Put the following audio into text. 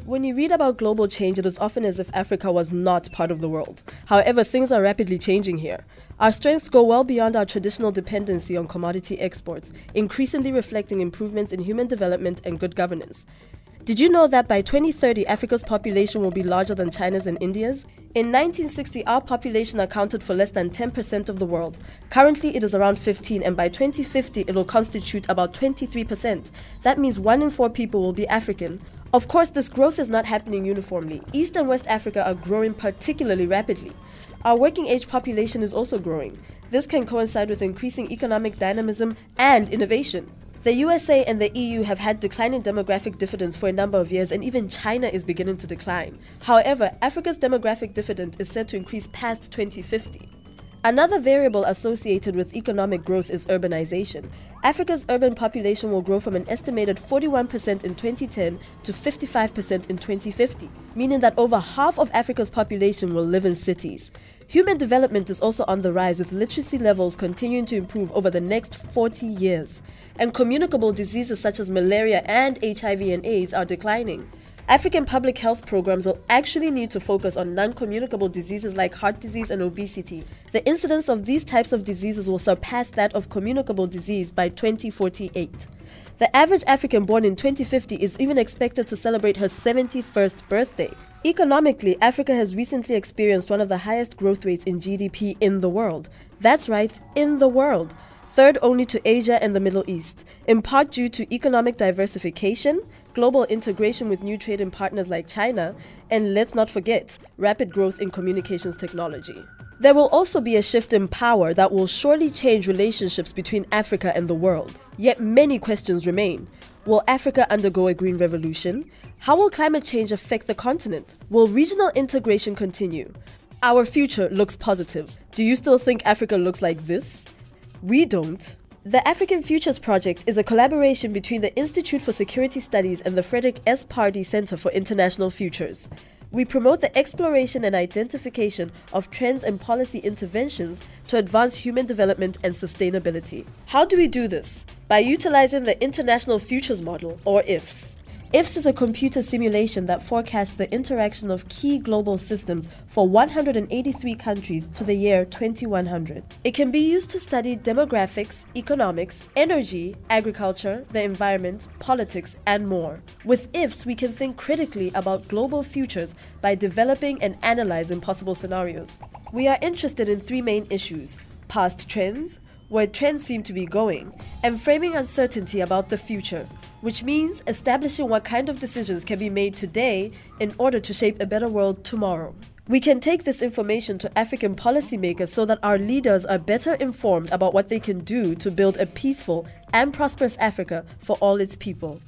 When you read about global change, it is often as if Africa was not part of the world. However, things are rapidly changing here. Our strengths go well beyond our traditional dependency on commodity exports, increasingly reflecting improvements in human development and good governance. Did you know that by 2030, Africa's population will be larger than China's and India's? In 1960, our population accounted for less than 10% of the world. Currently, it is around 15%, and by 2050, it will constitute about 23%. That means 1 in 4 people will be African. Of course, this growth is not happening uniformly. East and West Africa are growing particularly rapidly. Our working-age population is also growing. This can coincide with increasing economic dynamism and innovation. The USA and the EU have had declining demographic dividends for a number of years, and even China is beginning to decline. However, Africa's demographic dividend is set to increase past 2050. Another variable associated with economic growth is urbanization. Africa's urban population will grow from an estimated 41% in 2010 to 55% in 2050, meaning that over half of Africa's population will live in cities. Human development is also on the rise, with literacy levels continuing to improve over the next 40 years. And communicable diseases such as malaria and HIV and AIDS are declining. African public health programs will actually need to focus on non-communicable diseases like heart disease and obesity. The incidence of these types of diseases will surpass that of communicable disease by 2048. The average African born in 2050 is even expected to celebrate her 71st birthday. Economically, Africa has recently experienced one of the highest growth rates in GDP in the world. That's right, in the world. Third only to Asia and the Middle East, in part due to economic diversification, global integration with new trading partners like China, and let's not forget, rapid growth in communications technology. There will also be a shift in power that will surely change relationships between Africa and the world. Yet many questions remain. Will Africa undergo a green revolution? How will climate change affect the continent? Will regional integration continue? Our future looks positive. Do you still think Africa looks like this? We don't. The African Futures Project is a collaboration between the Institute for Security Studies and the Frederick S. Pardee Center for International Futures. We promote the exploration and identification of trends and policy interventions to advance human development and sustainability. How do we do this? By utilizing the International Futures Model, or IFS. IFS is a computer simulation that forecasts the interaction of key global systems for 183 countries to the year 2100. It can be used to study demographics, economics, energy, agriculture, the environment, politics, and more. With IFS, we can think critically about global futures by developing and analyzing possible scenarios. We are interested in 3 main issues: past trends, where trends seem to be going, and framing uncertainty about the future, which means establishing what kind of decisions can be made today in order to shape a better world tomorrow. We can take this information to African policymakers so that our leaders are better informed about what they can do to build a peaceful and prosperous Africa for all its people.